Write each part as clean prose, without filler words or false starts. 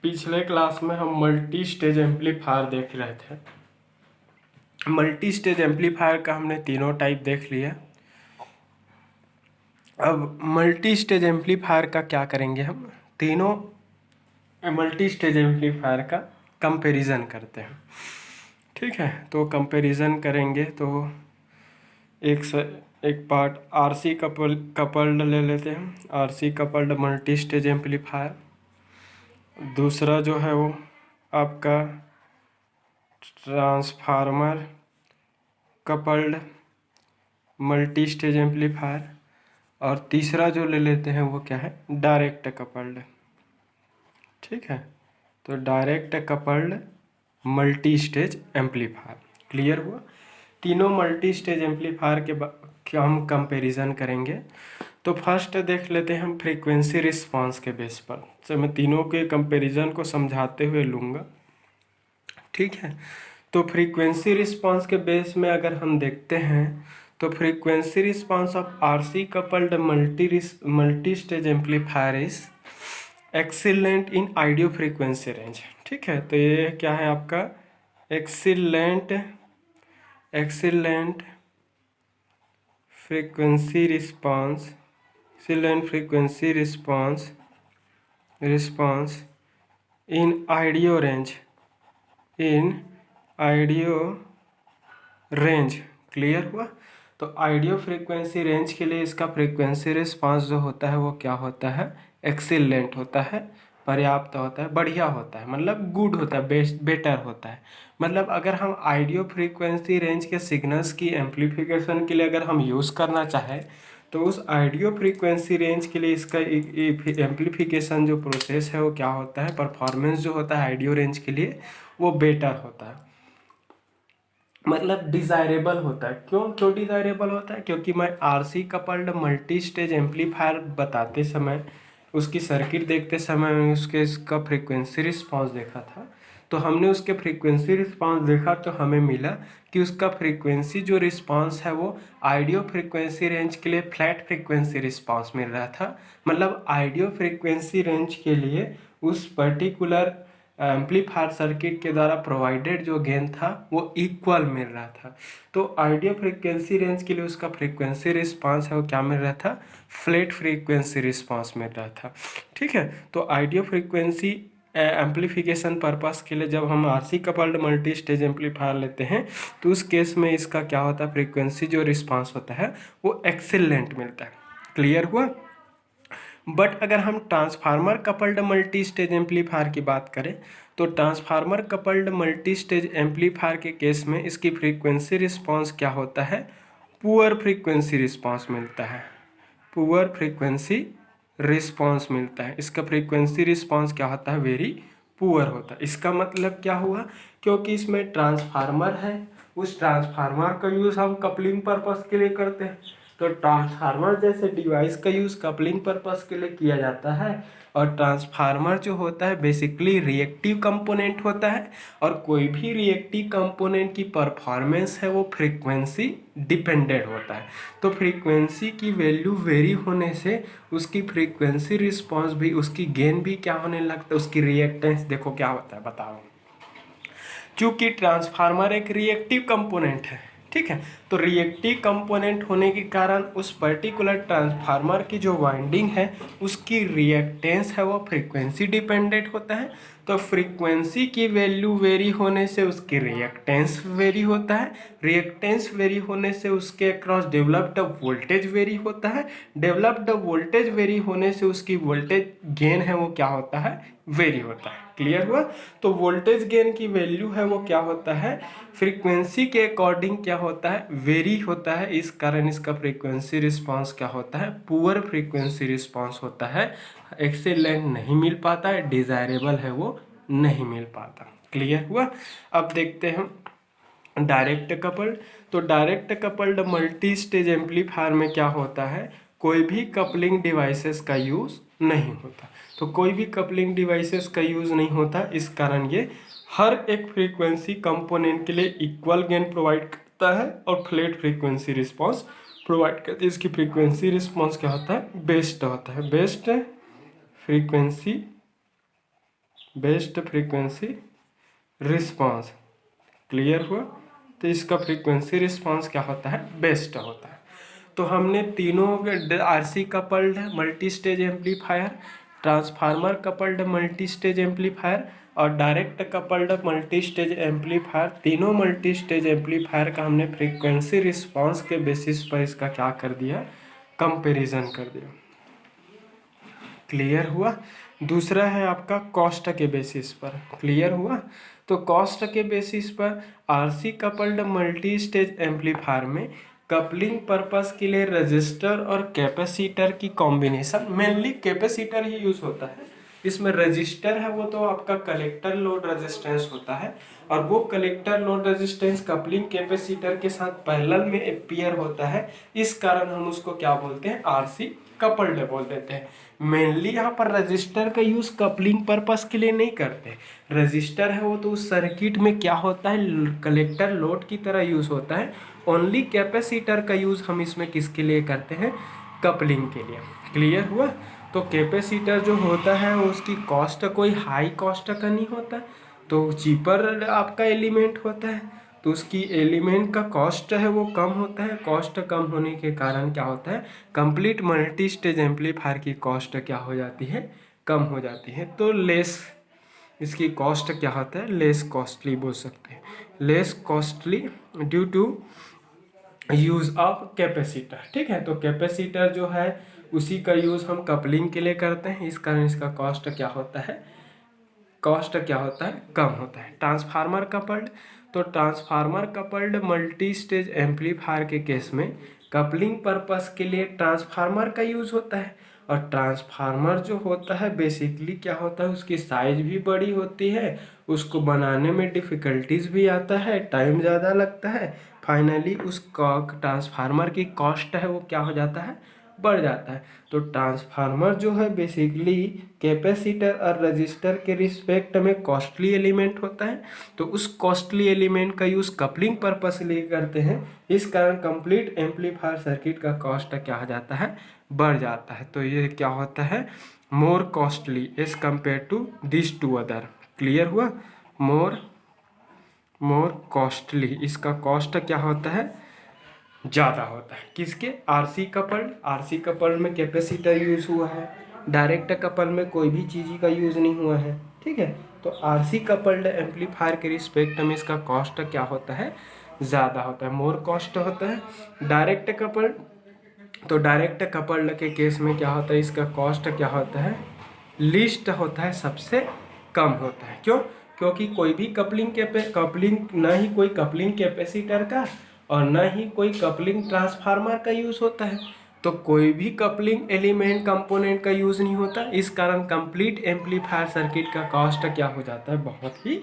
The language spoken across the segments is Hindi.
पिछले क्लास में हम मल्टी स्टेज एम्पलीफायर देख रहे थे। मल्टी स्टेज एम्पलीफायर का हमने तीनों टाइप देख लिया। अब मल्टी स्टेज एम्पलीफायर का क्या करेंगे, हम तीनों मल्टी स्टेज एम्पलीफायर का कंपैरिजन करते हैं। ठीक है, तो कंपैरिजन करेंगे तो एक पार्ट आरसी कपल्ड ले लेते हैं, RC coupled multi stage amplifier. दूसरा जो है वो आपका transformer coupled multi stage amplifier, और तीसरा जो ले लेते हैं वो क्या है, डायरेक्ट कपल्ड। ठीक है, तो direct coupled multi stage amplifier. Clear हुआ। तीनों मल्टी स्टेज एम्पलीफायर के हम कंपैरिजन करेंगे। तो फर्स्ट देख लेते हैं हम फ्रीक्वेंसी रिस्पांस के बेस पर। तो मैं तीनों के कंपैरिजन को समझाते हुए लूँगा। ठीक है, तो फ्रीक्वेंसी रिस्पांस के बेस में अगर हम देखते हैं तो frequency response of RC coupled multi stage amplifier is excellent in audio frequency range. ठीक है, तो ये क्या है आपका excellent frequency response, excellent frequency response in audio range. Clear हुआ। तो आइडियो फ्रीक्वेंसी रेंज के लिए इसका फ्रीक्वेंसी रिस्पांस जो होता है वो क्या होता है, एक्सीलेंट होता है, पर्याप्त होता है, बढ़िया होता है, मतलब गुड होता है, बेस्ट बेटर होता है। मतलब अगर हम आइडियो फ्रीक्वेंसी रेंज के सिग्नल्स की एम्पलीफिकेशन के लिए अगर हम यूज़ करना चाहें तो उस आइडियो फ्रीक्वेंसी रेंज के लिए इसका एम्पलीफिकेशन जो प्रोसेस है वो क्या होता है, परफॉर्मेंस जो होता है आइडियो रेंज के लिए वो बेटर होता है, मतलब डिज़ायरेबल होता है। क्यों डिज़ायरेबल होता है, क्योंकि मैं RC coupled multi stage amplifier बताते समय, उसकी सर्किट देखते समय उसके इसका फ्रीक्वेंसी रिस्पांस देखा था। तो हमने उसके फ्रीक्वेंसी रिस्पांस देखा तो हमें मिला कि उसका फ्रीक्वेंसी जो रिस्पांस है वो आइडियो फ्रीक्वेंसी रेंज के लिए फ्लैट फ्रीक्वेंसी रिस्पांस मिल रहा था। मतलब आइडियो फ्रीक्वेंसी रेंज के लिए उस पर्टिकुलर एम्पलीफायर सर्किट के द्वारा प्रोवाइडेड जो गेन था वो इक्वल मिल रहा था। तो आइडियो फ्रीक्वेंसी रेंज के लिए उसका फ्रीक्वेंसी रिस्पांस है वो क्या मिल रहा था, फ्लैट फ्रीक्वेंसी रिस्पांस मिल रहा था। ठीक है, तो आइडियो फ्रीक्वेंसी एम्पलीफिकेशन पर्पस के लिए जब हम RC coupled multi stage amplifier लेते हैं तो उस केस में इसका क्या होता है, फ्रीक्वेंसी जो रिस्पांस होता है वो एक्सीलेंट मिलता है। क्लियर हुआ। बट अगर हम transformer coupled multi stage amplifier की बात करें तो transformer coupled multi stage amplifier के केस में इसकी फ्रीक्वेंसी रिस्पांस क्या होता है, पुअर फ्रीक्वेंसी रिस्पांस मिलता है, पुअर फ्रीक्वेंसी रिस्पांस मिलता है। इसका फ्रीक्वेंसी रिस्पांस क्या होता है, वेरी पुअर होता है। इसका मतलब क्या हुआ, क्योंकि इसमें ट्रांसफार्मर है, उस ट्रांसफार्मर का यूज़ हम कपलिंग पर्पस के लिए करते हैं। तो ट्रांसफार्मर जैसे डिवाइस का यूज़ कपलिंग पर्पस के लिए किया जाता है। और ट्रांसफार्मर जो होता है बेसिकली रिएक्टिव कंपोनेंट होता है, और कोई भी रिएक्टिव कंपोनेंट की परफॉर्मेंस है वो फ्रीक्वेंसी डिपेंडेंट होता है। तो फ्रीक्वेंसी की वैल्यू वेरी होने से उसकी फ्रीक्वेंसी रिस्पांस भी, उसकी गेन भी क्या होने लगता है, उसकी रिएक्टेंस देखो क्या होता है बताओ। क्योंकि ट्रांसफार्मर एक रिएक्टिव कंपोनेंट है, ठीक है, तो रिएक्टिव कंपोनेंट होने के कारण उस पर्टिकुलर ट्रांसफार्मर की जो वाइंडिंग है उसकी रिएक्टेंस है वो फ्रीक्वेंसी डिपेंडेंट होता है। तो फ्रीक्वेंसी की वैल्यू वेरी होने से उसकी रिएक्टेंस वेरी होता है, रिएक्टेंस वेरी होने से उसके अक्रॉस डेवलप्ड वोल्टेज वेरी होता है, डेवलप्ड वोल्टेज वेरी होने से उसकी वोल्टेज गेन है वो क्या होता है, वेरी होता है। क्लियर हुआ। तो वोल्टेज गेन की वैल्यू है वो क्या होता है, फ्रीक्वेंसी के अकॉर्डिंग क्या होता है, वेरी होता है। इस कारण इसका फ्रीक्वेंसी रिस्पांस क्या होता है, पुअर फ्रीक्वेंसी रिस्पांस होता है, एक्सीलेंट नहीं मिल पाता है, डिजायरेबल है वो नहीं मिल पाता। क्लियर हुआ। अब देखते हैं डायरेक्ट कपल्ड। तो direct coupled multi stage amplifier में क्या होता है, कोई भी कपलिंग डिवाइसेस का यूज़ नहीं होता। तो कोई भी कपलिंग डिवाइसेस का यूज़ नहीं होता, इस कारण ये हर एक फ्रीक्वेंसी कंपोनेंट के लिए इक्वल गेन प्रोवाइड करता है और फ्लैट फ्रीक्वेंसी रिस्पांस प्रोवाइड करती है। इसकी फ्रीक्वेंसी रिस्पांस क्या होता है, बेस्ट होता है, best frequency best frequency response. Clear हुआ? तो इसका फ्रीक्वेंसी रिस्पांस क्या होता है? बेस्ट होता है। तो हमने तीनों RC coupled multi stage amplifier, transformer coupled multi stage amplifier और direct coupled multi stage amplifier, तीनों मल्टी स्टेज एम्पलीफायर का हमने फ्रीक्वेंसी रिस्पांस के बेसिस पर इसका क्या कर दिया? कंपैरिजन कर दिया। क्लियर हुआ? दूसरा है आपका कॉस्ट के बेसिस पर। क्लियर हुआ? तो कॉस्ट के बेसिस पर RC coupled multi stage amplifier में कपलिंग पर्पस के लिए रजिस्टर और कैपेसिटर की कॉम्बिनेशन, मेनली कैपेसिटर ही यूज होता है। इसमें रजिस्टर है वो तो आपका कलेक्टर लोड रेजिस्टेंस होता है, और वो collector load resistance coupling capacitor के साथ पैरेलल में अपीयर होता है। इस कारण हम उसको क्या बोलते हैं? आरसी कपल्ड बोल देते हैं। मेनली यहाँ पर रजिस्टर का यूज कपलिंग पर्पस के लिए नहीं करते। रजिस्टर है वो तो उस सर्किट में क्या होता है? कलेक्टर लोड की तरह यूज होता है। ओनली कैपेसिटर का यूज हम इसमें किसके लिए करते हैं? कपलिंग के लिए। क्लियर हुआ? तो कैपेसिटर जो होता है उसकी कॉस्ट कोई हाई कॉस्ट का नहीं होता, तो चीपर आपका एलिमेंट होता है, तो उसकी एलिमेंट का कॉस्ट है वो कम होता है। कॉस्ट कम होने के कारण क्या होता है? कंप्लीट मल्टी स्टेज एम्पलीफायर की कॉस्ट क्या हो जाती है? कम हो जाती है। तो लेस इसकी कॉस्ट क्या होता है? लेस कॉस्टली बोल सकते हैं। Less costly due to use of capacitor. ठीक है, तो कैपेसिटर जो है उसी का यूज हम कपलिंग के लिए करते हैं, इस कारण इसका कॉस्ट क्या होता है? कॉस्ट क्या होता है? कम होता है। ट्रांसफार्मर कपल्ड, तो transformer coupled multi stage amplifier के केस में कपलिंग पर्पस के लिए ट्रांसफार्मर का यूज होता है। और ट्रांसफार्मर जो होता है बेसिकली क्या होता है? उसकी साइज भी बड़ी होती है, उसको बनाने में डिफ़िकल्टीज भी आता है, टाइम ज़्यादा लगता है। फाइनली उस ट्रांसफार्मर की कॉस्ट है वो क्या हो जाता है? बढ़ जाता है। तो ट्रांसफार्मर जो है बेसिकली कैपेसिटर और रजिस्टर के रिस्पेक्ट में कॉस्टली एलिमेंट होता है, तो उस कॉस्टली एलिमेंट का यूज़ कपलिंग पर्पस के लिए करते हैं। इस कारण कंप्लीट एम्पलीफायर सर्किट का कॉस्ट क्या हो जाता है? बढ़ जाता है। तो ये क्या होता है? More costly as compared to this to other. Clear हुआ? मोर कॉस्टली, इसका कॉस्ट क्या होता है? ज़्यादा होता है। किसके? RC coupled. आरसी कपल्ड में कैपेसिटर यूज हुआ है, डायरेक्ट कपल में कोई भी चीज़ का यूज नहीं हुआ है। ठीक है, तो आरसी कपल्ड एम्पलीफायर के रिस्पेक्ट में इसका कॉस्ट क्या होता है? ज़्यादा होता है, मोर कॉस्ट होता है। डायरेक्ट कपल्ड, तो डायरेक्ट कपल्ड के केस में क्या होता है? इसका कॉस्ट क्या होता है? लीस्ट होता है, सबसे कम होता है। क्यों? क्योंकि कोई भी कपलिंग ना ही कोई कपलिंग कैपेसिटर का और ना ही कोई कपलिंग ट्रांसफार्मर का यूज़ होता है, तो कोई भी कपलिंग एलिमेंट कंपोनेंट का यूज़ नहीं होता। इस कारण कंप्लीट एम्पलीफायर सर्किट का कॉस्ट क्या हो जाता है? बहुत ही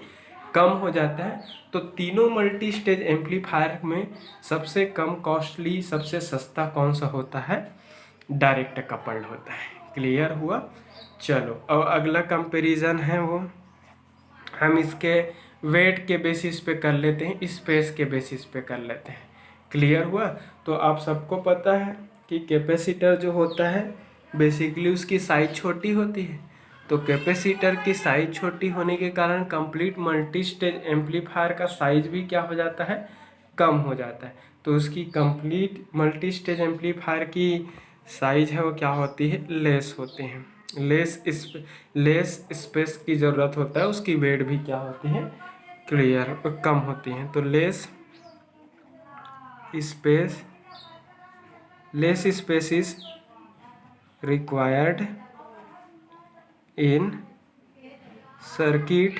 कम हो जाता है। तो तीनों मल्टी स्टेज एम्पलीफायर में सबसे कम कॉस्टली, सबसे सस्ता कौन सा होता है? डायरेक्ट कपल्ड होता है। क्लियर हुआ? चलो अब अगला कंपैरिजन है वो हम इसके वेट के बेसिस पे कर लेते हैं, स्पेस के बेसिस पे कर लेते हैं। क्लियर हुआ? तो आप सबको पता है कि कैपेसिटर जो होता है बेसिकली उसकी साइज छोटी होती है, तो कैपेसिटर की साइज छोटी होने के कारण कंप्लीट मल्टी स्टेज एम्पलीफायर का साइज भी क्या हो जाता है? कम हो जाता है। तो उसकी कंप्लीट मल्टी स्टेज एम्पलीफायर की साइज है वो क्या होती है? लेस होती है। लेस स्पेस की ज़रूरत होता है, उसकी वेट भी क्या होती है? क्लियर कम होती है। तो space less space is required in circuit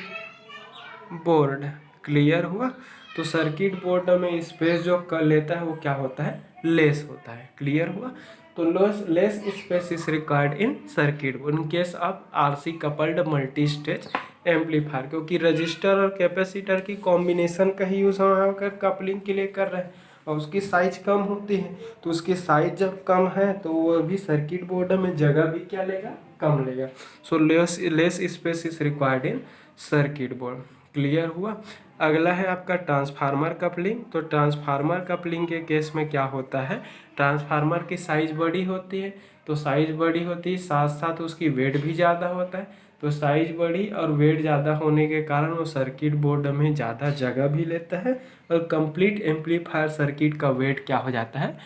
board. Clear हुआ? तो सर्किट बोर्ड में स्पेस जो कर लेता है वो क्या होता है? लेस होता है। क्लियर हुआ? तो less space is required in circuit board in case of RC coupled multi stage amplifier, क्योंकि रजिस्टर और कैपेसिटर की कॉम्बिनेशन का ही यूज़ हम यहाँ कर कपलिंग के लिए कर रहे हैं, और उसकी साइज कम होती है। तो उसकी साइज जब कम है तो वो भी सर्किट बोर्ड में जगह भी क्या लेगा? कम लेगा। So less space is required in circuit board. Clear हुआ? अगला है आपका ट्रांसफार्मर कपलिंग। तो ट्रांसफार्मर कपलिंग के केस में क्या होता है? ट्रांसफार्मर की साइज़ बड़ी होती है, तो साइज़ बड़ी होती है साथ साथ उसकी वेट भी ज़्यादा होता है। तो साइज़ बड़ी और वेट ज़्यादा होने के कारण वो सर्किट बोर्ड में ज़्यादा जगह भी लेता है और कंप्लीट एम्पलीफायर सर्किट का वेट क्या हो जाता है,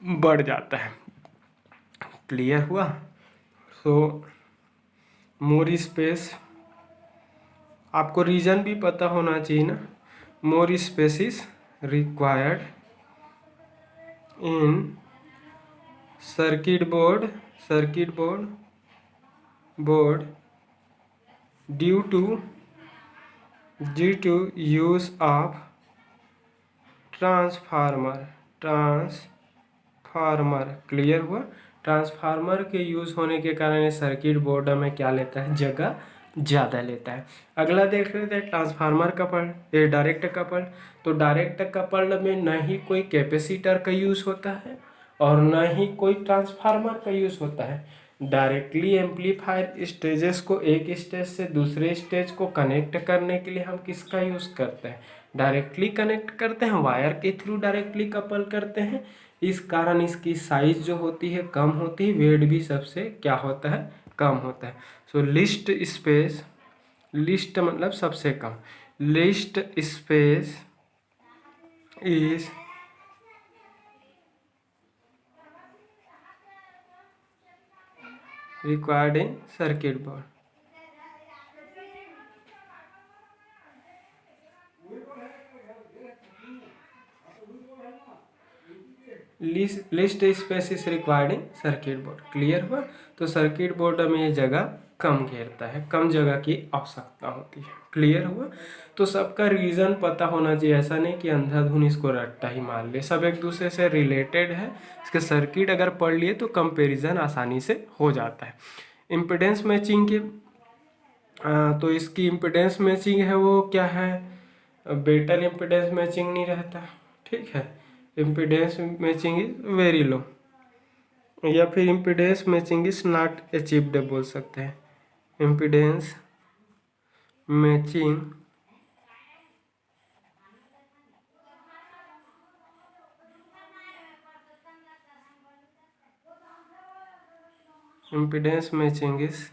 बढ़ जाता है। क्लियर हुआ? सो मोर स्पेस, आपको रीज़न भी पता होना चाहिए ना। More space is required in circuit board due to use of transformer. Clear हुआ? ट्रांसफार्मर के यूज़ होने के कारण ये सर्किट बोर्ड में क्या लेता है, जगह ज़्यादा लेता है। अगला देख लेते हैं ट्रांसफार्मर कपल्ड, ये डायरेक्ट कपल्ड। तो डायरेक्ट कपल्ड में न ही कोई कैपेसिटर का यूज़ होता है और न ही कोई ट्रांसफार्मर का यूज़ होता है। डायरेक्टली एम्पलीफायर स्टेजेस को एक स्टेज से दूसरे स्टेज को कनेक्ट करने के लिए हम किसका यूज़ करते हैं, डायरेक्टली कनेक्ट करते हैं, वायर के थ्रू डायरेक्टली कपल करते हैं। इस कारण इसकी साइज जो होती है कम होती है, वेट भी सबसे क्या होता है, कम होता है। सो लिस्ट मतलब सबसे कम, least space is required in circuit board. Least space is required in circuit board. Clear हुआ? तो सर्किट बोर्ड में ये जगह कम घेरता है, कम जगह की आवश्यकता होती है। क्लियर हुआ? तो सबका रीज़न पता होना चाहिए, ऐसा नहीं कि अंधाधुन इसको रट्टा ही मान ले, सब एक दूसरे से रिलेटेड है। इसके सर्किट अगर पढ़ लिए तो कंपैरिजन आसानी से हो जाता है। इम्पीडेंस मैचिंग के तो इसकी इम्पीडेंस मैचिंग है वो क्या है, बेटर इम्पीडेंस मैचिंग नहीं रहता, ठीक है। Impedance matching is very low, या फिर impedance matching is not achieved बोल सकते हैं। Impedance matching impedance matching is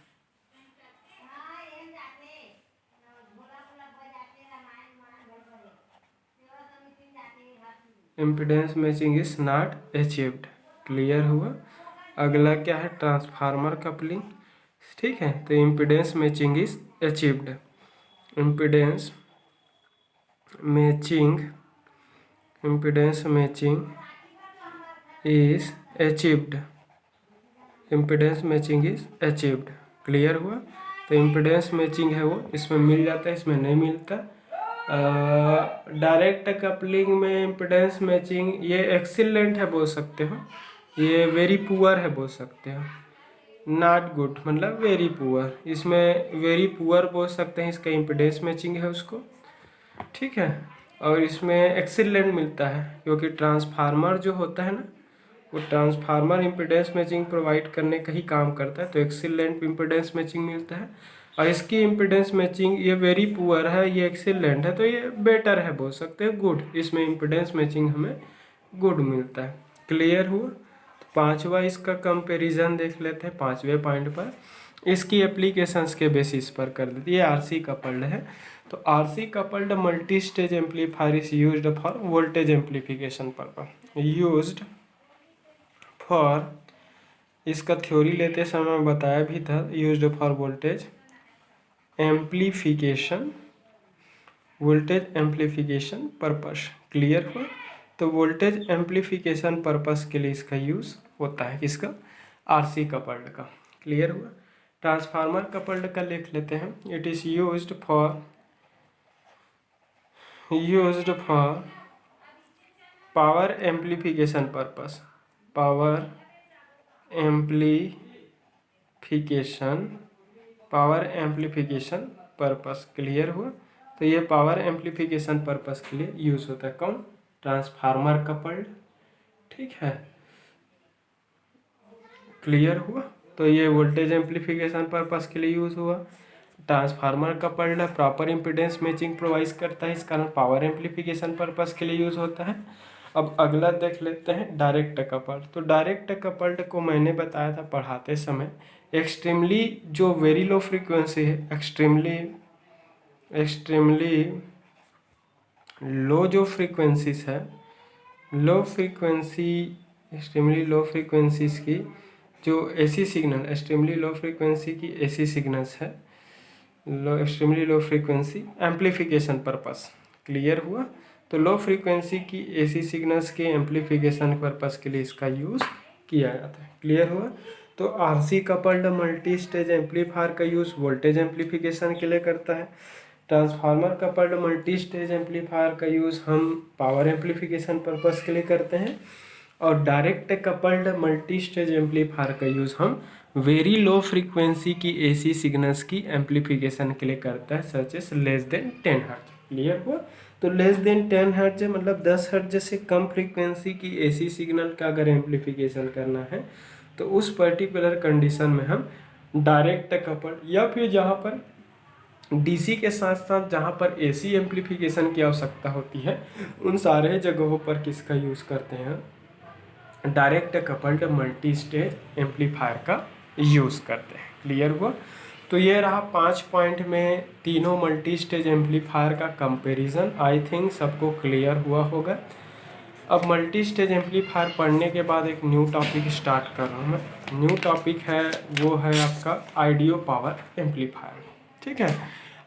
impedance matching is not achieved. Clear हुआ? अगला क्या है, ट्रांसफार्मर कपलिंग, ठीक है। तो impedance matching is achieved, impedance matching impedance matching is achieved, impedance matching is achieved. Clear हुआ? तो इम्पीडेंस मैचिंग है वो इसमें मिल जाता है, इसमें नहीं मिलता। डायरेक्ट कपलिंग में इम्पीडेंस मैचिंग ये एक्सीलेंट है बोल सकते हो, ये वेरी पुअर है बोल सकते हो। नॉट गुड मतलब वेरी पुअर, इसमें वेरी पुअर बोल सकते हैं, इसका इम्पीडेंस मैचिंग है उसको, ठीक है। और इसमें एक्सीलेंट मिलता है क्योंकि ट्रांसफार्मर जो होता है ना, वो ट्रांसफार्मर इम्पीडेंस मैचिंग प्रोवाइड करने का ही काम करता है, तो एक्सीलेंट इम्पीडेंस मैचिंग मिलता है। और इसकी इम्पीडेंस मैचिंग ये वेरी पुअर है, ये एक्सीलेंट है, तो ये बेटर है बोल सकते हैं, गुड। इसमें इम्पीडेंस मैचिंग हमें गुड मिलता है। क्लियर हुआ? तो पांचवा इसका कंपैरिजन देख लेते हैं पांचवें पॉइंट पर। इसकी एप्लीकेशंस के बेसिस पर कर देती है। ये आरसी कपल्ड है, तो RC coupled multi stage amplifier is used for voltage amplification purpose, used for, इसका थ्योरी लेते समय बताया भी था, used for voltage amplification, voltage amplification purpose. Clear हुआ? तो वोल्टेज एम्पलीफिकेशन पर्पस के लिए इसका यूज़ होता है, किसका, आरसी कपल्ड का। क्लियर हुआ? ट्रांसफार्मर कपल्ड का लिख लेते हैं, it is used for power amplification purpose, power amplification purpose. Clear हुआ? तो ये पावर एम्पलीफिकेशन पर्पस के लिए यूज़ होता है, कौन, ट्रांसफार्मर कपल्ड, ठीक है। क्लियर हुआ? तो ये वोल्टेज एम्पलीफिकेशन पर्पस के लिए यूज़ हुआ। Transformer coupled proper impedance matching provide करता है, इस कारण पावर एम्पलीफिकेशन पर्पस के लिए यूज़ होता है। अब अगला देख लेते हैं डायरेक्ट कपल्ड। तो डायरेक्ट कपल्ड को मैंने बताया था पढ़ाते समय, एक्सट्रीमली जो वेरी लो फ्रीक्वेंसी है, एक्सट्रीमली लो जो फ्रीक्वेंसीज है, low frequency, extremely low frequencies की जो AC signal, extremely low frequency की एसी सिग्नल्स है, low extremely low frequency amplification purpose. Clear हुआ? तो लो फ्रीक्वेंसी की एसी सिग्नल्स के एम्पलीफिकेशन पर्पस के लिए इसका यूज़ किया जाता है। क्लियर हुआ? तो RC coupled multi stage amplifier का यूज़ वोल्टेज एम्पलीफिकेशन के लिए करता है। Transformer coupled multi stage amplifier का यूज़ हम पावर एम्पलीफिकेशन पर्पस के लिए करते हैं। और direct coupled multi stage amplifier का यूज़ हम वेरी लो फ्रीक्वेंसी की एसी सिग्नल्स की एम्पलीफिकेशन के लिए करता है, such as less than 10 hertz. Clear हुआ? तो लेस देन 10 हर्ट्ज मतलब 10 हर्ट्ज से कम फ्रीक्वेंसी की एसी सिग्नल का अगर एम्पलीफिकेशन करना है तो उस पर्टिकुलर कंडीशन में हम डायरेक्ट कपल्ड, या फिर जहाँ पर डीसी के साथ साथ जहाँ पर एसी एम्पलीफिकेशन की आवश्यकता होती है, उन सारे जगहों पर किसका यूज़ करते हैं? Direct coupled multi stage amplifier का यूज़ करते हैं। क्लियर हुआ? तो ये रहा 5 पॉइंट में तीनों मल्टी स्टेज एम्पलीफायर का कंपैरिजन। आई थिंक सबको क्लियर हुआ होगा। अब मल्टी स्टेज एम्पलीफायर पढ़ने के बाद एक न्यू टॉपिक स्टार्ट कर रहा हूँ मैं। न्यू टॉपिक है वो है आपका आइडियो पावर एम्पलीफायर। ठीक है,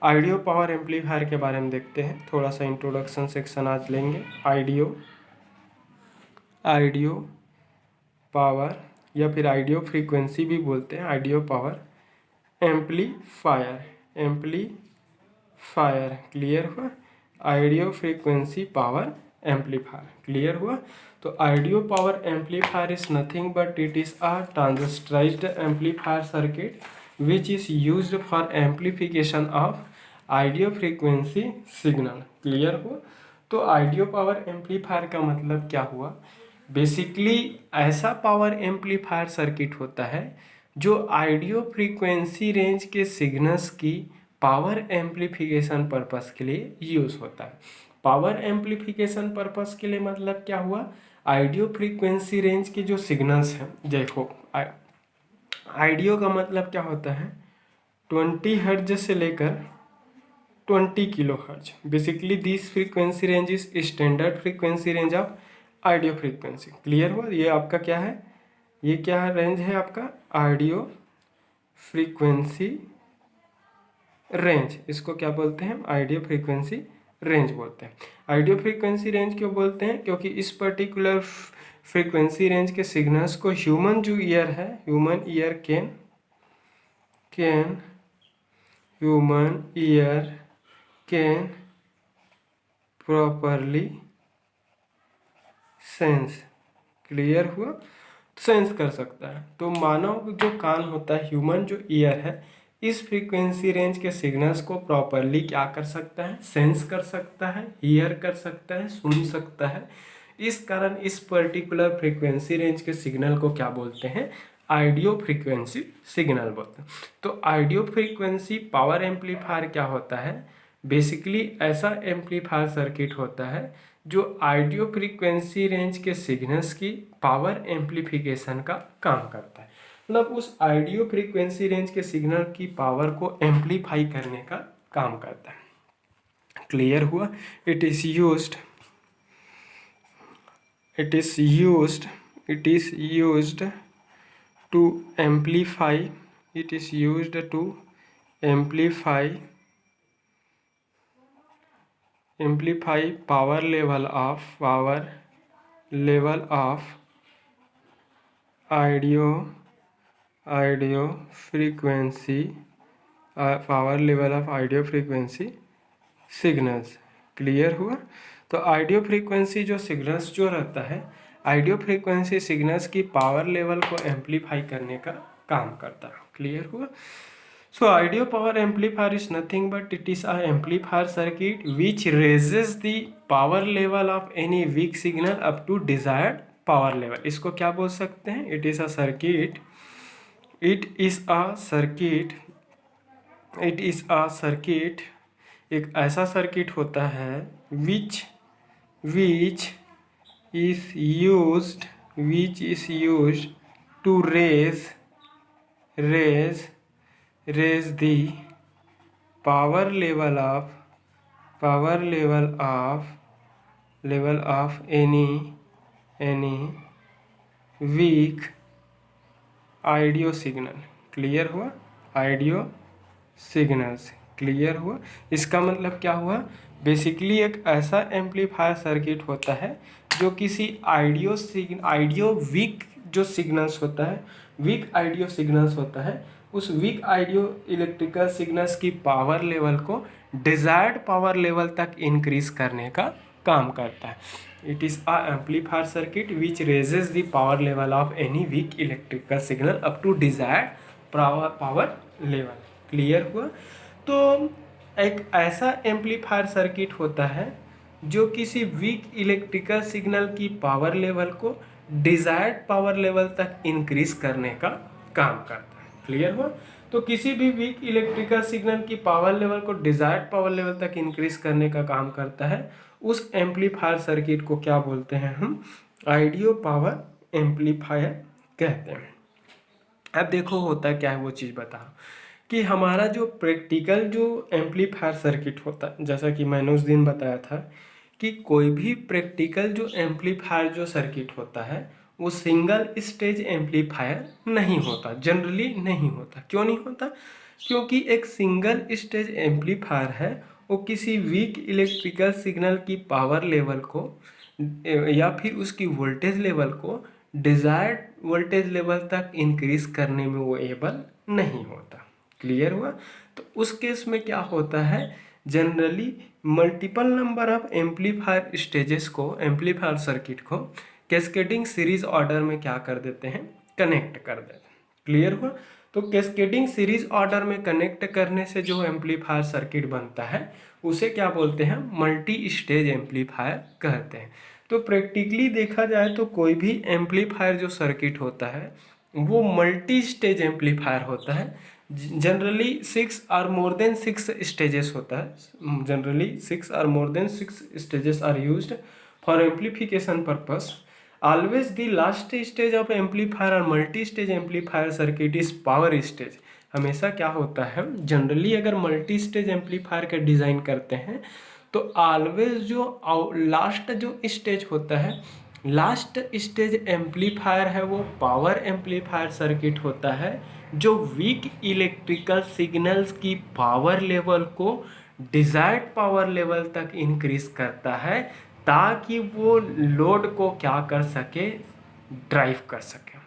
आइडियो पावर एम्पलीफायर के बारे में देखते हैं। थोड़ा सा इंट्रोडक्शन सेक्शन आज लेंगे। आइडियो पावर या फिर आइडियो फ्रीक्वेंसी भी बोलते हैं, आइडियो पावर एम्पलीफायर। क्लियर हुआ? Audio frequency power amplifier. Clear हुआ? तो audio power amplifier is nothing but it is a transistorized amplifier circuit which is used for amplification of audio frequency signal. Clear हुआ? तो आइडियो पावर एम्पलीफायर का मतलब क्या हुआ? बेसिकली ऐसा पावर एम्पलीफायर सर्किट होता है जो आइडियो फ्रीक्वेंसी रेंज के सिग्नल्स की पावर एम्पलीफिकेशन पर्पस के लिए यूज़ होता है। पावर एम्पलीफिकेशन पर्पस के लिए मतलब क्या हुआ? आइडियो फ्रीक्वेंसी रेंज के जो सिग्नल्स हैं, देखो आइडियो का मतलब क्या होता है? 20 हर्ट्ज से लेकर 20 kilo hertz. Basically this frequency range is standard frequency range of audio frequency. Clear हुआ? ये आपका क्या है? ये क्या रेंज है आपका? Audio frequency range. इसको क्या बोलते हैं? आइडियो फ्रीक्वेंसी रेंज बोलते हैं। आइडियो फ्रीक्वेंसी रेंज क्यों बोलते हैं? क्योंकि इस पर्टिकुलर फ्रीक्वेंसी रेंज के सिग्नल्स को ह्यूमन जो ईयर है, human ear can properly sense. Clear हुआ? सेंस कर सकता है। तो मानव जो कान होता है, ह्यूमन जो ईयर है, इस फ्रीक्वेंसी रेंज के सिग्नल्स को प्रॉपरली क्या कर सकता है? सेंस कर सकता है, हियर कर सकता है, सुन सकता है। इस कारण इस पर्टिकुलर फ्रीक्वेंसी रेंज के सिग्नल को क्या बोलते हैं? आइडियो फ्रीक्वेंसी सिग्नल बोलते हैं। तो आइडियो फ्रीक्वेंसी पावर एम्पलीफायर क्या होता है? बेसिकली ऐसा एम्पलीफायर सर्किट होता है जो आइडियो फ्रीक्वेंसी रेंज के सिग्नल्स की पावर एम्पलीफिकेशन का काम करता है। मतलब उस आइडियो फ्रीक्वेंसी रेंज के सिग्नल की पावर को एम्पलीफाई करने का काम करता है। क्लियर हुआ? It is used to amplify power level of audio frequency signals. Clear हुआ? तो आइडियो फ्रीक्वेंसी जो सिग्नल्स जो रहता है, आइडियो फ्रीक्वेंसी सिग्नल्स की पावर लेवल को एम्पलीफाई करने का काम करता है। क्लियर हुआ? So audio power amplifier is nothing but it is a amplifier circuit which raises the power level of any weak signal up to desired power level. इसको क्या बोल सकते हैं? It is a circuit एक ऐसा सर्किट होता है which is used which is used to raise the power level of any weak audio signal. Clear हुआ? आइडियो सिग्नल्स क्लियर हुआ? इसका मतलब क्या हुआ? बेसिकली एक ऐसा एम्पलीफायर सर्किट होता है जो किसी आइडियो वीक जो सिग्नल्स होता है, वीक आइडियो सिग्नल्स होता है, उस वीक आइडियो इलेक्ट्रिकल सिग्नल्स की पावर लेवल को डिजायर्ड पावर लेवल तक इंक्रीज करने का काम करता है। It is a amplifier circuit which raises the power level of any weak electrical signal up to desired power level. Clear हुआ? तो एक ऐसा एम्पलीफायर सर्किट होता है जो किसी वीक इलेक्ट्रिकल सिग्नल की पावर लेवल को डिजायर्ड पावर लेवल तक इंक्रीज करने का काम करता है। क्लियर हुआ? तो किसी भी वीक इलेक्ट्रिकल सिग्नल की पावर लेवल को डिजायर्ड पावर लेवल तक इंक्रीज करने का काम करता है। उस एम्पलीफायर सर्किट को क्या बोलते हैं? हम आइडियो पावर एम्पलीफायर कहते हैं। अब देखो होता क्या है वो चीज़ बताओ कि हमारा जो प्रैक्टिकल जो एम्पलीफायर सर्किट होता है, जैसा कि मैंने उस दिन बताया था कि कोई भी प्रैक्टिकल जो एम्पलीफायर जो सर्किट होता है वो सिंगल स्टेज एम्पलीफायर नहीं होता, जनरली नहीं होता। क्यों नहीं होता? क्योंकि एक सिंगल स्टेज एम्पलीफायर है वो किसी वीक इलेक्ट्रिकल सिग्नल की पावर लेवल को या फिर उसकी वोल्टेज लेवल को डिजायर्ड वोल्टेज लेवल तक इंक्रीज करने में वो एबल नहीं होता। क्लियर हुआ? तो उस केस में क्या होता है, generally multiple number of amplifier stages को, एम्पलीफायर सर्किट को कैस्केडिंग सीरीज ऑर्डर में क्या कर देते हैं? कनेक्ट कर देते हैं। क्लियर हुआ? तो कैस्केडिंग सीरीज ऑर्डर में कनेक्ट करने से जो एम्पलीफायर सर्किट बनता है उसे क्या बोलते हैं? मल्टी स्टेज एम्पलीफायर कहते हैं। तो प्रैक्टिकली देखा जाए तो कोई भी एम्पलीफायर जो सर्किट होता है वो मल्टी स्टेज एम्पलीफायर होता है। जनरली 6 और मोर देन 6 स्टेजेस होता है। जनरली 6 और more than 6 stages are used for amplification purpose. Always the last stage of amplifier और multi stage amplifier circuit is power stage. हमेशा क्या होता है, जनरली अगर मल्टी स्टेज एम्पलीफायर का डिज़ाइन करते हैं तो ऑलवेज जो लास्ट जो स्टेज होता है, लास्ट स्टेज एम्पलीफायर है वो पावर एम्पलीफायर सर्किट होता है जो वीक इलेक्ट्रिकल सिग्नल्स की पावर लेवल को डिजायर्ड पावर लेवल तक इंक्रीज करता है ताकि वो लोड को क्या कर सके? ड्राइव कर सके।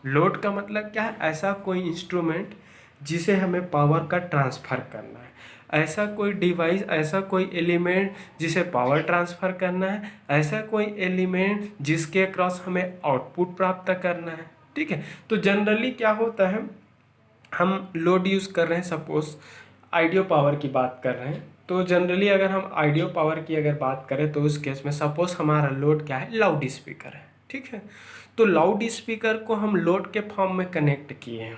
लोड का मतलब क्या है? ऐसा कोई इंस्ट्रूमेंट जिसे हमें पावर का ट्रांसफ़र करना है, ऐसा कोई डिवाइस, ऐसा कोई एलिमेंट जिसे पावर ट्रांसफ़र करना है, ऐसा कोई एलिमेंट जिसके अक्रॉस हमें आउटपुट प्राप्त करना है। ठीक है? तो जनरली क्या होता है, हम लोड यूज़ कर रहे हैं, सपोज आइडियो पावर की बात कर रहे हैं, तो जनरली अगर हम आइडियो पावर की अगर बात करें तो उस केस में सपोज हमारा लोड क्या है? लाउड स्पीकर है। ठीक है? तो लाउड स्पीकर को हम लोड के फॉर्म में कनेक्ट किए हैं।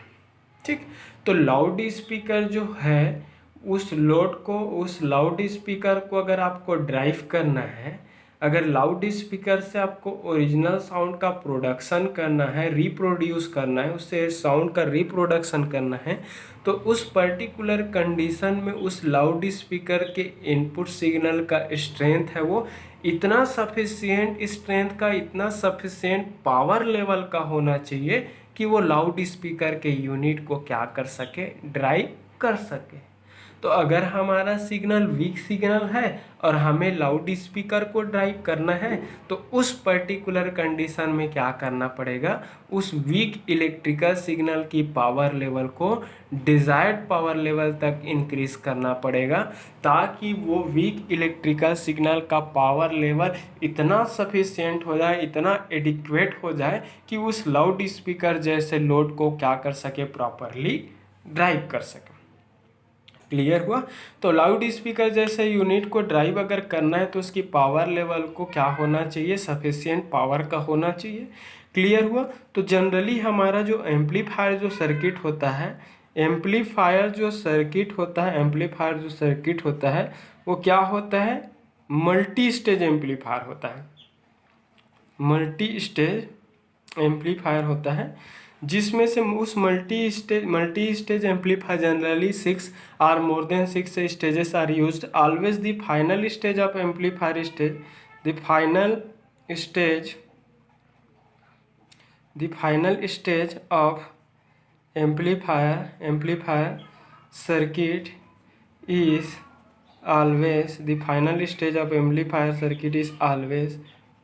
ठीक? तो लाउड स्पीकर जो है उस लोड को, उस लाउड स्पीकर को अगर आपको ड्राइव करना है, अगर लाउड स्पीकर से आपको ओरिजिनल साउंड का प्रोडक्शन करना है, रिप्रोड्यूस करना है, उससे साउंड का रिप्रोडक्शन करना है, तो उस पर्टिकुलर कंडीशन में उस लाउड स्पीकर के इनपुट सिग्नल का स्ट्रेंथ है वो इतना सफिशिएंट स्ट्रेंथ का, इतना सफिशिएंट पावर लेवल का होना चाहिए कि वो लाउड स्पीकर के यूनिट को क्या कर सके? ड्राइव कर सके। तो अगर हमारा सिग्नल वीक सिग्नल है और हमें लाउड स्पीकर को ड्राइव करना है तो उस पर्टिकुलर कंडीशन में क्या करना पड़ेगा? उस वीक इलेक्ट्रिकल सिग्नल की पावर लेवल को डिजायर्ड पावर लेवल तक इंक्रीज करना पड़ेगा ताकि वो वीक इलेक्ट्रिकल सिग्नल का पावर लेवल इतना सफिशिएंट हो जाए, इतना एडिक्वेट हो जाए कि उस लाउड स्पीकर जैसे लोड को क्या कर सके? प्रॉपरली ड्राइव कर सके। क्लियर हुआ? तो लाउड स्पीकर जैसे यूनिट को ड्राइव अगर करना है तो उसकी पावर लेवल को क्या होना चाहिए? सफिशिएंट पावर का होना चाहिए। क्लियर हुआ? तो जनरली हमारा जो एम्पलीफायर जो सर्किट होता है, एम्पलीफायर जो सर्किट होता है, एम्पलीफायर जो सर्किट होता है वो क्या होता है? मल्टी स्टेज एम्पलीफायर होता है। मल्टी स्टेज एम्पलीफायर होता है, जिसमें से उस multi stage amplifier generally 6 or more than 6 stages are used. Always the final stage of amplifier stage, the stage the final stage of amplifier circuit is always the final stage of amplifier circuit is always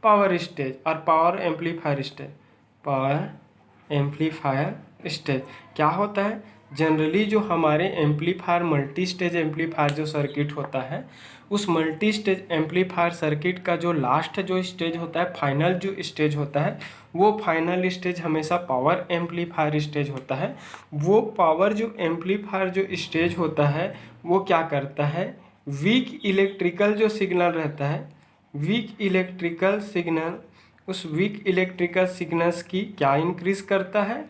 power stage or power amplifier stage. क्या होता है, जनरली जो हमारे एम्पलीफायर मल्टी स्टेज एम्पलीफायर जो सर्किट होता है, उस मल्टी स्टेज एम्पलीफायर सर्किट का जो लास्ट जो स्टेज होता है, फाइनल जो स्टेज होता है, वो फाइनल स्टेज हमेशा पावर एम्पलीफायर स्टेज होता है. वो पावर जो एम्पलीफायर जो स्टेज होता है, वो क्या करता है, वीक इलेक्ट्रिकल जो सिग्नल रहता है, वीक इलेक्ट्रिकल सिग्नल, उस वीक इलेक्ट्रिकल सिग्नल्स की क्या इंक्रीज करता है,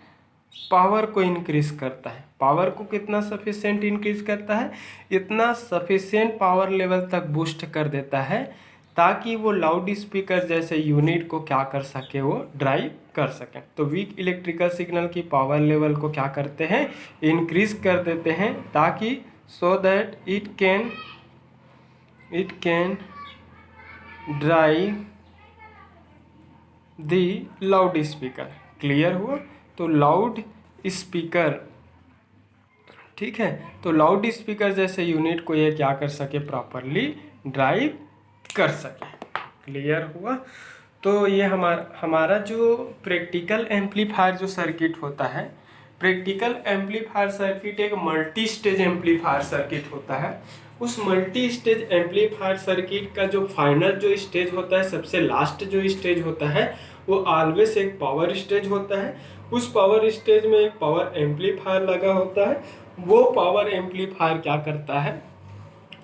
पावर को इंक्रीज करता है. पावर को कितना सफिशिएंट इंक्रीज करता है, इतना सफिशिएंट पावर लेवल तक बूस्ट कर देता है ताकि वो लाउड स्पीकर जैसे यूनिट को क्या कर सके, वो ड्राइव कर सके. तो वीक इलेक्ट्रिकल सिग्नल की पावर लेवल को क्या करते हैं, इंक्रीज कर देते हैं, ताकि so that it can drive the loud speaker. Clear हुआ. तो लाउड स्पीकर, ठीक है, तो लाउड स्पीकर जैसे यूनिट को ये क्या कर सके, प्रॉपरली ड्राइव कर सके. क्लियर हुआ. तो ये हमारा जो प्रैक्टिकल एम्पलीफायर जो सर्किट होता है, प्रैक्टिकल एम्पलीफायर सर्किट एक मल्टी स्टेज एम्पलीफायर सर्किट होता है. उस मल्टी स्टेज एम्पलीफायर सर्किट का जो फाइनल जो स्टेज होता है, सबसे लास्ट जो स्टेज होता है, वो ऑलवेज एक पावर स्टेज होता है. उस पावर स्टेज में एक पावर एम्पलीफायर लगा होता है. वो पावर एम्पलीफायर क्या करता है,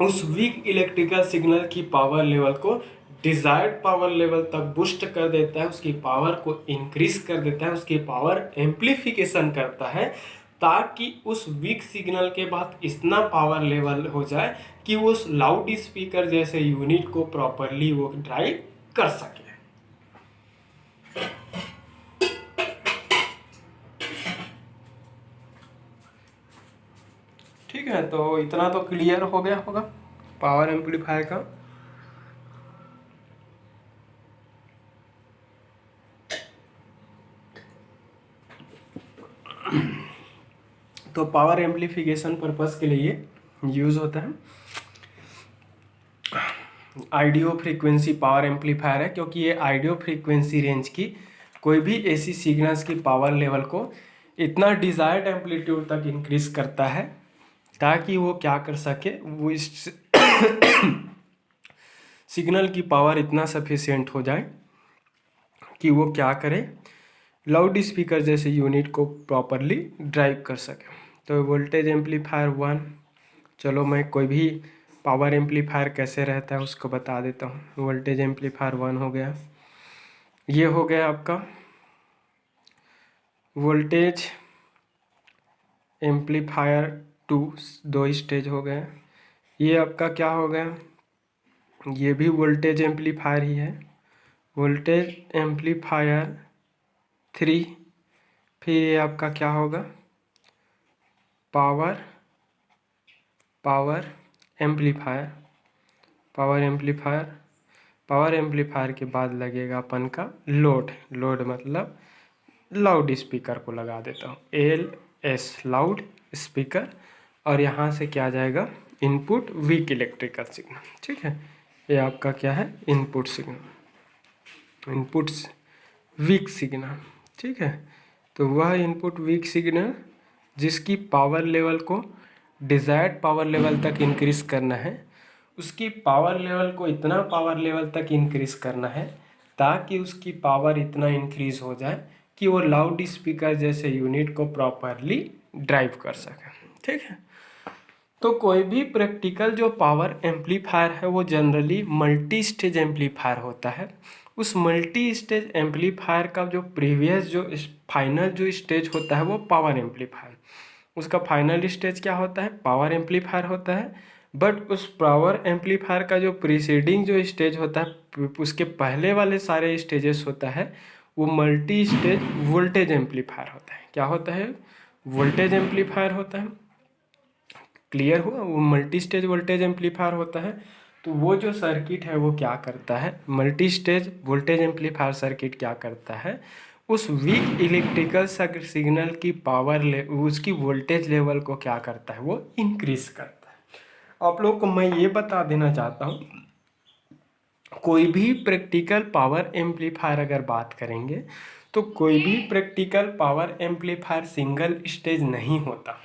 उस वीक इलेक्ट्रिकल सिग्नल की पावर लेवल को डिजायर्ड पावर लेवल तक बूस्ट कर देता है, उसकी पावर को इंक्रीज कर देता है, उसकी पावर एम्पलीफिकेशन करता है, ताकि उस वीक सिग्नल के बाद इतना पावर लेवल हो जाए कि वो उस लाउड स्पीकर जैसे यूनिट को प्रॉपरली वो ड्राइव कर सके. ठीक है, तो इतना तो क्लियर हो गया होगा पावर एम्पलीफायर का. तो पावर एम्पलीफिकेशन पर्पस के लिए यूज होता है. आइडियो फ्रीक्वेंसी पावर एम्पलीफायर है, क्योंकि ये आइडियो फ्रीक्वेंसी रेंज की कोई भी ऐसी सिग्नल्स की पावर लेवल को इतना डिजायर्ड एम्पलीट्यूड तक इंक्रीज करता है, ताकि वो क्या कर सके, वो इस सिग्नल की पावर इतना सफिशिएंट हो जाए कि वो क्या करे, लाउड स्पीकर जैसे यूनिट को प्रॉपरली ड्राइव कर सके. तो वोल्टेज एम्पलीफायर 1, चलो मैं कोई भी पावर एम्पलीफायर कैसे रहता है उसको बता देता हूँ. वोल्टेज एम्पलीफायर 1 हो गया. ये हो गया आपका वोल्टेज एम्पलीफायर 2, 2 स्टेज हो गए. ये आपका क्या हो गया, ये भी वोल्टेज एम्पलीफायर ही है. वोल्टेज एम्पलीफायर 3, फिर ये आपका क्या होगा, पावर एम्पलीफायर. पावर एम्पलीफायर के बाद लगेगा अपन का लोड मतलब लाउड स्पीकर को लगा देता हूँ, LS लाउड स्पीकर. और यहाँ से क्या जाएगा, इनपुट वीक इलेक्ट्रिकल सिग्नल. ठीक है, ये आपका क्या है, input signal, input weak signal. ठीक है, तो वह इनपुट वीक सिग्नल जिसकी पावर लेवल को डिजायर्ड पावर लेवल तक इंक्रीज करना है, उसकी पावर लेवल को इतना पावर लेवल तक इंक्रीज करना है ताकि उसकी पावर इतना इंक्रीज हो जाए कि वो लाउड स्पीकर जैसे यूनिट को प्रॉपरली ड्राइव कर सके. ठीक है, तो कोई भी प्रैक्टिकल जो पावर एम्पलीफायर है वो जनरली मल्टी स्टेज एम्पलीफायर होता है. उस मल्टी स्टेज एम्पलीफायर का जो प्रीवियस जो फाइनल जो स्टेज होता है वो पावर एम्पलीफायर, उसका फाइनल स्टेज क्या होता है, पावर एम्पलीफायर होता है. बट उस पावर एम्पलीफायर का जो प्रीसीडिंग जो स्टेज होता है, उसके पहले वाले सारे स्टेजेस होता है, वो मल्टी स्टेज वोल्टेज एम्पलीफायर होता है। क्या होता है? वोल्टेज एम्पलीफायर होता है। क्लियर हुआ? वो मल्टी स्टेज वोल्टेज एम्पलीफायर होता है। तो वो जो सर्किट है वो क्या करता है, multi stage voltage amplifier circuit क्या करता है, उस वीक इलेक्ट्रिकल सिग्नल की पावर उसकी वोल्टेज लेवल को क्या करता है, वो इंक्रीज करता है। आप लोग को मैं ये बता देना चाहता हूँ, कोई भी प्रैक्टिकल पावर एम्पलीफायर अगर बात करेंगे तो कोई भी practical power amplifier single stage नहीं होता,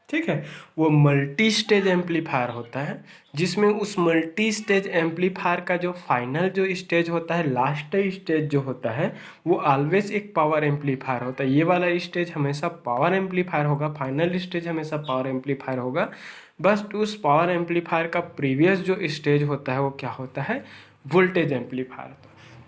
ठीक है। वो मल्टी स्टेज एम्पलीफायर होता है, जिसमें उस मल्टी स्टेज एम्पलीफायर का जो फाइनल जो स्टेज होता है, लास्ट स्टेज जो होता है, वो ऑलवेज एक पावर एम्पलीफायर होता है। ये वाला स्टेज हमेशा पावर एम्पलीफायर होगा, फाइनल स्टेज हमेशा पावर एम्पलीफायर होगा। बस उस पावर एम्पलीफायर का प्रीवियस जो स्टेज होता है वो क्या होता है, वोल्टेज एम्पलीफायर।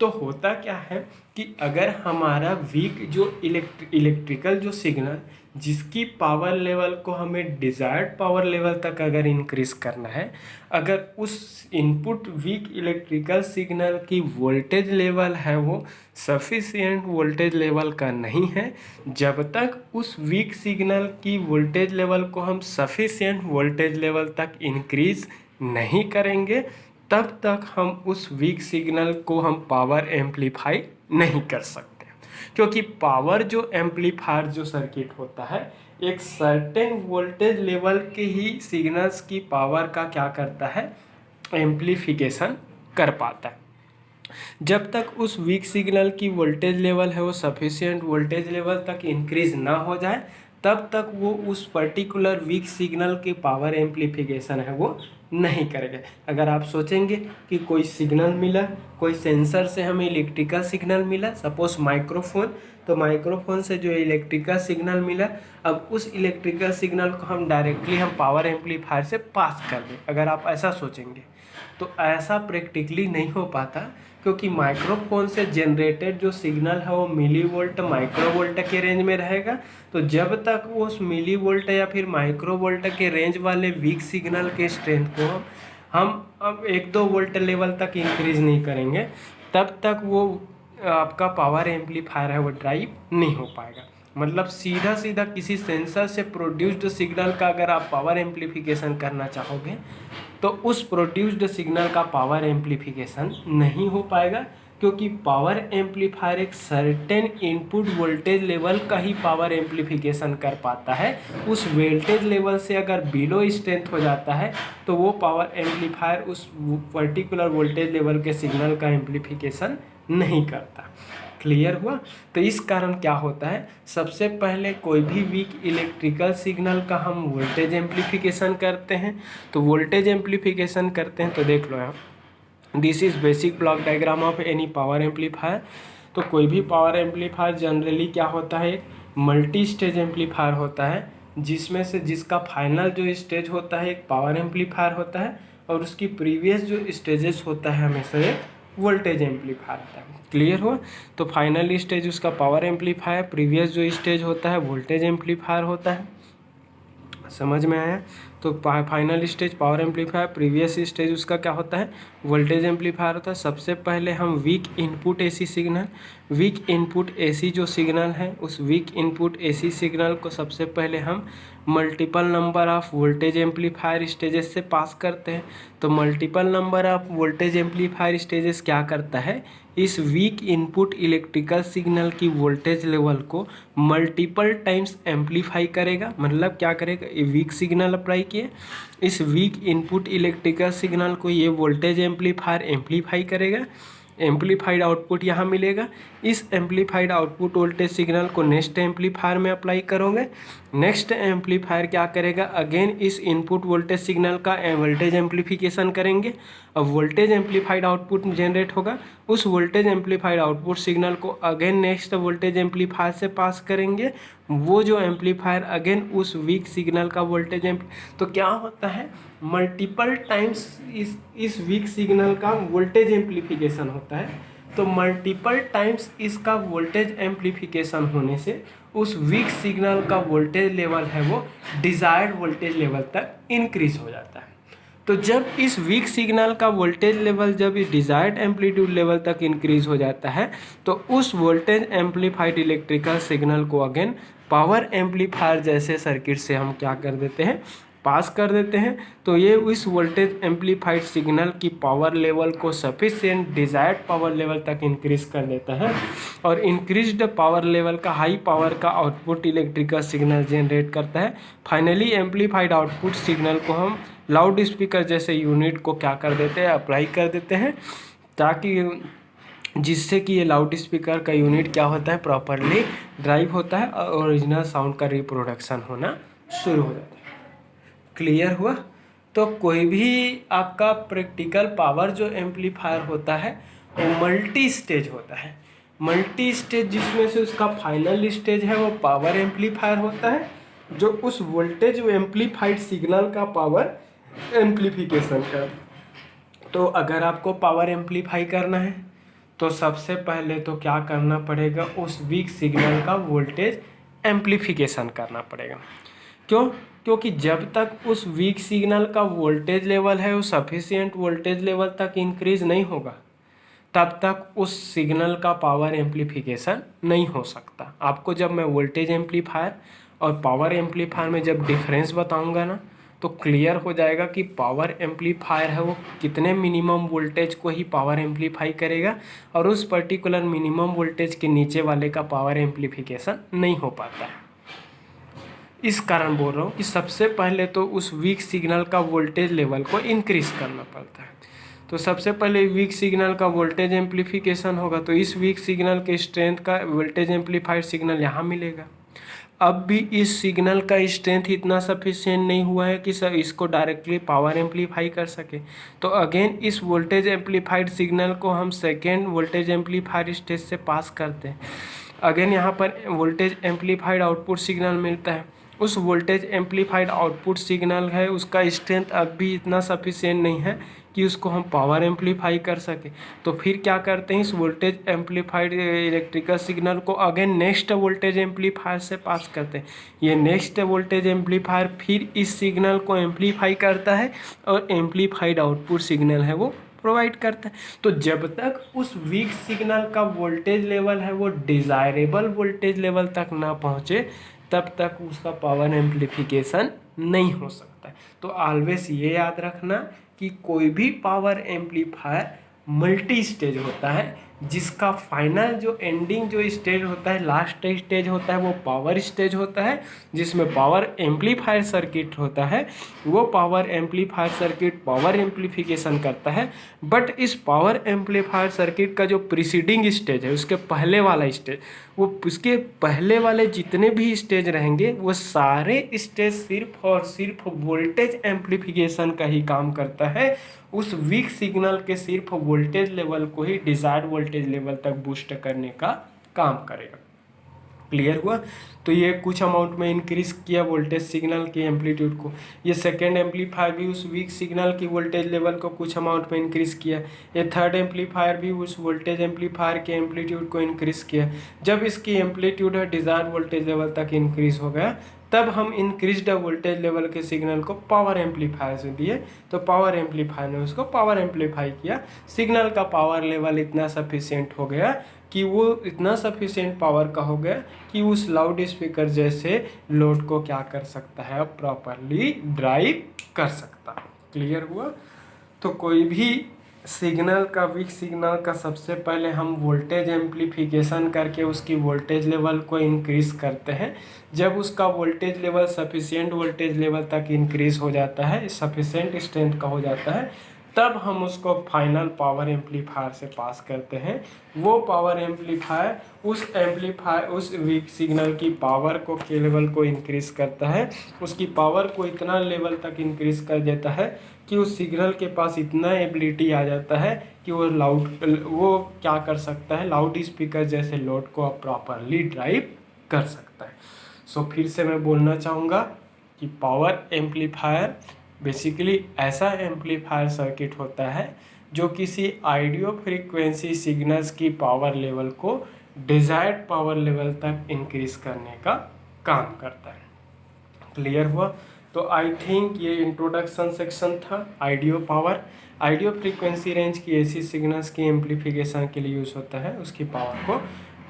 तो होता क्या है कि अगर हमारा वीक जो इलेक्ट्रिकल जो सिग्नल जिसकी पावर लेवल को हमें डिज़ायर्ड पावर लेवल तक अगर इंक्रीज करना है, अगर उस इनपुट वीक इलेक्ट्रिकल सिग्नल की वोल्टेज लेवल है वो सफिशिएंट वोल्टेज लेवल का नहीं है, जब तक उस वीक सिग्नल की वोल्टेज लेवल को हम सफिशिएंट वोल्टेज लेवल तक इंक्रीज नहीं करेंगे, तब तक हम उस वीक सिग्नल को हम पावर एम्पलीफाई नहीं कर सकते। क्योंकि पावर जो एम्पलीफायर जो सर्किट होता है, एक सर्टेन वोल्टेज लेवल के ही सिग्नल्स की पावर का क्या करता है, एम्पलीफिकेशन कर पाता है। जब तक उस वीक सिग्नल की वोल्टेज लेवल है वो सफिशिएंट वोल्टेज लेवल तक इंक्रीज ना हो जाए, तब तक वो उस पर्टिकुलर वीक सिग्नल की पावर एम्पलीफिकेशन है वो नहीं करेगा। अगर आप सोचेंगे कि कोई सिग्नल मिला, कोई सेंसर से हमें इलेक्ट्रिकल सिग्नल मिला, सपोज माइक्रोफोन, तो माइक्रोफोन से जो इलेक्ट्रिकल सिग्नल मिला, अब उस इलेक्ट्रिकल सिग्नल को हम डायरेक्टली हम पावर एम्पलीफायर से पास कर दें, अगर आप ऐसा सोचेंगे तो ऐसा प्रैक्टिकली नहीं हो पाता, क्योंकि माइक्रोफोन से जनरेटेड जो सिग्नल है वो मिली वोल्ट माइक्रो वोल्ट के रेंज में रहेगा। तो जब तक वो उस मिली वोल्ट या फिर माइक्रो वोल्ट के रेंज वाले वीक सिग्नल के स्ट्रेंथ को हम अब 1-2 वोल्ट लेवल तक इंक्रीज नहीं करेंगे, तब तक वो आपका पावर एम्पलीफायर है वो ड्राइव नहीं हो पाएगा। मतलब सीधा सीधा किसी सेंसर से प्रोड्यूस्ड सिग्नल का अगर आप पावर एम्पलीफिकेशन करना चाहोगे तो उस प्रोड्यूस्ड सिग्नल का पावर एम्पलीफिकेशन नहीं हो पाएगा, क्योंकि पावर एम्पलीफायर एक सर्टेन इनपुट वोल्टेज लेवल का ही पावर एम्पलीफिकेशन कर पाता है। उस वोल्टेज लेवल से अगर बिलो स्ट्रेंथ हो जाता है तो वो पावर एम्पलीफायर उस पर्टिकुलर वोल्टेज लेवल के सिग्नल का एम्पलीफिकेशन नहीं करता। क्लियर हुआ? तो इस कारण क्या होता है, सबसे पहले कोई भी वीक इलेक्ट्रिकल सिग्नल का हम वोल्टेज एम्पलीफिकेशन करते हैं। तो वोल्टेज एम्पलीफिकेशन करते हैं तो देख लो यहाँ, this is basic block diagram of any power amplifier. तो कोई भी पावर एम्पलीफायर जनरली क्या होता है, एक मल्टी स्टेज एम्पलीफायर होता है, जिसमें से जिसका फाइनल जो स्टेज होता है एक पावर एम्पलीफायर होता है, और उसकी प्रीवियस जो स्टेजेस होता है हमेशा एक वोल्टेज एम्पलीफायर होता है। क्लियर हुआ? तो फाइनल स्टेज उसका पावर एम्पलीफायर, प्रीवियस जो स्टेज होता है वोल्टेज एम्पलीफायर होता है। समझ में आया? तो final stage power amplifier, previous stage उसका क्या होता है, वोल्टेज एम्पलीफायर होता है। सबसे पहले हम weak input AC signal, weak input AC जो सिग्नल है, उस वीक इनपुट एसी सिग्नल को सबसे पहले हम multiple number of voltage amplifier stages से पास करते हैं। तो multiple number of voltage amplifier stages क्या करता है, इस वीक इनपुट इलेक्ट्रिकल सिग्नल की वोल्टेज लेवल को मल्टीपल टाइम्स एम्पलीफाई करेगा। मतलब क्या करेगा, ये वीक सिग्नल अप्लाई किए, इस वीक इनपुट इलेक्ट्रिकल सिग्नल को ये वोल्टेज एम्पलीफायर एम्पलीफाई करेगा, एम्पलीफाइड आउटपुट यहाँ मिलेगा। इस एम्पलीफाइड आउटपुट वोल्टेज सिग्नल को नेक्स्ट एम्पलीफायर में अप्लाई करोगे, नेक्स्ट एम्पलीफायर क्या करेगा, अगेन इस इनपुट वोल्टेज सिग्नल का वोल्टेज एम्पलीफिकेशन करेंगे। अब वोल्टेज एम्पलीफाइड आउटपुट जनरेट होगा, उस वोल्टेज एम्पलीफाइड आउटपुट सिग्नल को अगेन नेक्स्ट वोल्टेज एम्पलीफायर से पास करेंगे। वो जो एम्पलीफायर अगेन उस वीक सिग्नल का वोल्टेज तो क्या होता है, मल्टीपल टाइम्स इस वीक सिग्नल का वोल्टेज एम्पलीफिकेशन होता है। तो मल्टीपल टाइम्स इसका वोल्टेज एम्पलीफिकेशन होने से उस वीक सिग्नल का वोल्टेज लेवल है वो डिज़ायर्ड वोल्टेज लेवल तक इंक्रीज हो जाता है। तो जब इस वीक सिग्नल का वोल्टेज लेवल जब इस डिजायर्ड एम्पलीट्यूड लेवल तक इंक्रीज हो जाता है तो उस वोल्टेज एम्पलीफाइड इलेक्ट्रिकल सिग्नल को अगेन पावर एम्पलीफायर जैसे सर्किट से हम क्या कर देते हैं, पास कर देते हैं। तो ये इस वोल्टेज एम्पलीफाइड सिग्नल की पावर लेवल को सफिशिएंट डिजायर्ड पावर लेवल तक इंक्रीज कर देता है और इंक्रीज्ड पावर लेवल का हाई पावर का आउटपुट इलेक्ट्रिकल सिग्नल जनरेट करता है। फाइनली एम्पलीफाइड आउटपुट सिग्नल को हम लाउड स्पीकर जैसे यूनिट को क्या कर देते हैं, अप्लाई कर देते हैं, ताकि जिससे कि ये लाउड स्पीकर का यूनिट क्या होता है, प्रॉपरली ड्राइव होता है और ओरिजिनल साउंड का रिप्रोडक्शन होना शुरू हो जाता है। क्लियर हुआ? तो कोई भी आपका प्रैक्टिकल पावर जो एम्पलीफायर होता है वो मल्टी स्टेज होता है। मल्टी स्टेज जिसमें से उसका फाइनल स्टेज है वो पावर एम्पलीफायर होता है, जो उस वोल्टेज एम्पलीफाइड सिग्नल का पावर एम्पलीफिकेशन कर। तो अगर आपको पावर एम्पलीफाई करना है तो सबसे पहले तो क्या करना पड़ेगा, उस वीक सिग्नल का वोल्टेज एम्पलीफिकेशन करना पड़ेगा। क्यों? क्योंकि जब तक उस वीक सिग्नल का वोल्टेज लेवल है वो सफिशिएंट वोल्टेज लेवल तक इंक्रीज नहीं होगा तब तक उस सिग्नल का पावर एम्पलीफिकेशन नहीं हो सकता। आपको जब मैं वोल्टेज एम्पलीफायर और पावर एम्पलीफायर में जब डिफरेंस बताऊंगा ना तो क्लियर हो जाएगा कि पावर एम्पलीफायर है वो कितने मिनिमम वोल्टेज को ही पावर एम्पलीफाई करेगा और उस पर्टिकुलर मिनिमम वोल्टेज के नीचे वाले का पावर एम्पलीफिकेशन नहीं हो पाता है। इस कारण बोल रहा हूँ कि सबसे पहले तो उस वीक सिग्नल का वोल्टेज लेवल को इंक्रीज करना पड़ता है। तो सबसे पहले वीक सिग्नल का वोल्टेज एम्पलीफिकेशन होगा तो इस वीक सिग्नल के स्ट्रेंथ का वोल्टेज एम्पलीफाइड सिग्नल यहाँ मिलेगा। अब भी इस सिग्नल का स्ट्रेंथ इतना सफिशिएंट नहीं हुआ है कि सर इसको डायरेक्टली पावर एम्पलीफाई कर सके, तो अगेन इस वोल्टेज एम्पलीफाइड सिग्नल को हम सेकेंड वोल्टेज एम्पलीफाइड स्टेज से पास करते हैं। अगेन यहाँ पर वोल्टेज एम्पलीफाइड आउटपुट सिग्नल मिलता है। उस वोल्टेज एम्पलीफाइड आउटपुट सिग्नल है उसका स्ट्रेंथ अब भी इतना सफिशिएंट नहीं है कि उसको हम पावर एम्पलीफाई कर सके। तो फिर क्या करते हैं, इस वोल्टेज एम्पलीफाइड इलेक्ट्रिकल सिग्नल को अगेन नेक्स्ट वोल्टेज एम्पलीफायर से पास करते हैं। ये नेक्स्ट वोल्टेज एम्पलीफायर फिर इस सिग्नल को एम्पलीफाई करता है और एम्पलीफाइड आउटपुट सिग्नल है वो प्रोवाइड करता है। तो जब तक उस वीक सिग्नल का वोल्टेज लेवल है वो डिज़ायरेबल वोल्टेज लेवल तक ना पहुँचे तब तक उसका पावर एम्पलीफिकेशन नहीं हो सकता है। तो ऑलवेज ये याद रखना कि कोई भी पावर एम्पलीफायर मल्टी स्टेज होता है, जिसका फाइनल जो एंडिंग जो स्टेज होता है, लास्ट स्टेज होता है वो पावर स्टेज होता है, जिसमें पावर एम्पलीफायर सर्किट होता है। वो power amplifier circuit power amplification करता है। बट इस पावर एम्पलीफायर सर्किट का जो प्रीसीडिंग स्टेज है, उसके पहले वाला स्टेज, वो उसके पहले वाले जितने भी स्टेज रहेंगे वो सारे स्टेज सिर्फ और सिर्फ वोल्टेज एम्पलीफिकेशन का ही काम करता है। उस वीक सिग्नल के सिर्फ वोल्टेज लेवल को ही डिजायर्ड वोल्टेज लेवल तक बूस्ट करने का काम करेगा। क्लियर हुआ? तो ये कुछ अमाउंट में इंक्रीज किया वोल्टेज सिग्नल के एम्पलीट्यूड को। ये सेकेंड एम्पलीफायर भी उस वीक सिग्नल की वोल्टेज लेवल को कुछ अमाउंट में इंक्रीज किया। ये थर्ड एम्पलीफायर भी उस वोल्टेज एम्पलीफायर के एम्पलीट्यूड को इंक्रीज किया। जब इसकी एम्पलीट्यूड है डिजायर्ड वोल्टेज लेवल तक इंक्रीज हो गया तब हम इंक्रीज्ड वोल्टेज लेवल के सिग्नल को पावर एम्पलीफायर से दिए, तो पावर एम्पलीफायर ने उसको पावर एम्पलीफाई किया। सिग्नल का पावर लेवल इतना सफिशिएंट हो गया कि वो इतना सफिशिएंट पावर का हो गया कि उस लाउड स्पीकर जैसे लोड को क्या कर सकता है, प्रॉपरली ड्राइव कर सकता है। क्लियर हुआ? तो कोई भी सिग्नल का वीक सिग्नल का सबसे पहले हम वोल्टेज एम्पलीफिकेशन करके उसकी वोल्टेज लेवल को इंक्रीज़ करते हैं। जब उसका voltage level sufficient voltage level तक इंक्रीज़ हो जाता है, सफिशिएंट स्ट्रेंथ का हो जाता है, तब हम उसको फाइनल पावर एम्पलीफायर से पास करते हैं। वो पावर एम्पलीफायर उस वीक सिग्नल की पावर को के लेवल को इंक्रीज़ करता है, उसकी पावर को इतना लेवल तक इंक्रीज़ कर देता है कि उस सिग्नल के पास इतना एबिलिटी आ जाता है कि वो क्या कर सकता है, लाउड स्पीकर जैसे लोड को प्रॉपरली ड्राइव कर सकता है। सो फिर से मैं बोलना चाहूँगा कि पावर एम्पलीफायर बेसिकली ऐसा एम्पलीफायर सर्किट होता है जो किसी आइडियो फ्रीक्वेंसी सिग्नल्स की पावर लेवल को डिजायर्ड पावर लेवल तक इंक्रीज करने का काम करता है। क्लियर हुआ? तो तो आई थिंक ये इंट्रोडक्शन सेक्शन था audio power. Audio frequency range की ऐसी सिग्नल्स की एम्पलीफिकेशन के लिए यूज़ होता है उसकी पावर को।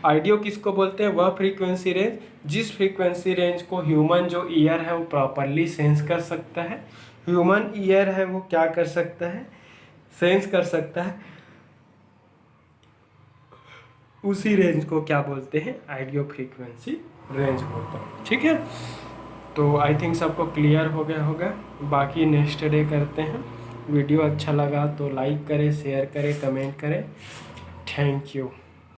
आइडियो किसको बोलते हैं? वह फ्रीक्वेंसी रेंज जिस फ्रीक्वेंसी रेंज को ह्यूमन जो ईयर है वो प्रॉपरली सेंस कर सकता है। ह्यूमन ईयर है वो क्या कर सकता है? सेंस कर सकता है। उसी रेंज को क्या बोलते हैं? आइडियो फ्रीक्वेंसी रेंज बोलते हैं। ठीक है, तो आई थिंक सबको क्लियर हो गया होगा। बाकी नेक्स्ट डे करते हैं। वीडियो अच्छा लगा तो लाइक करें, शेयर करें, कमेंट करें। Thank you.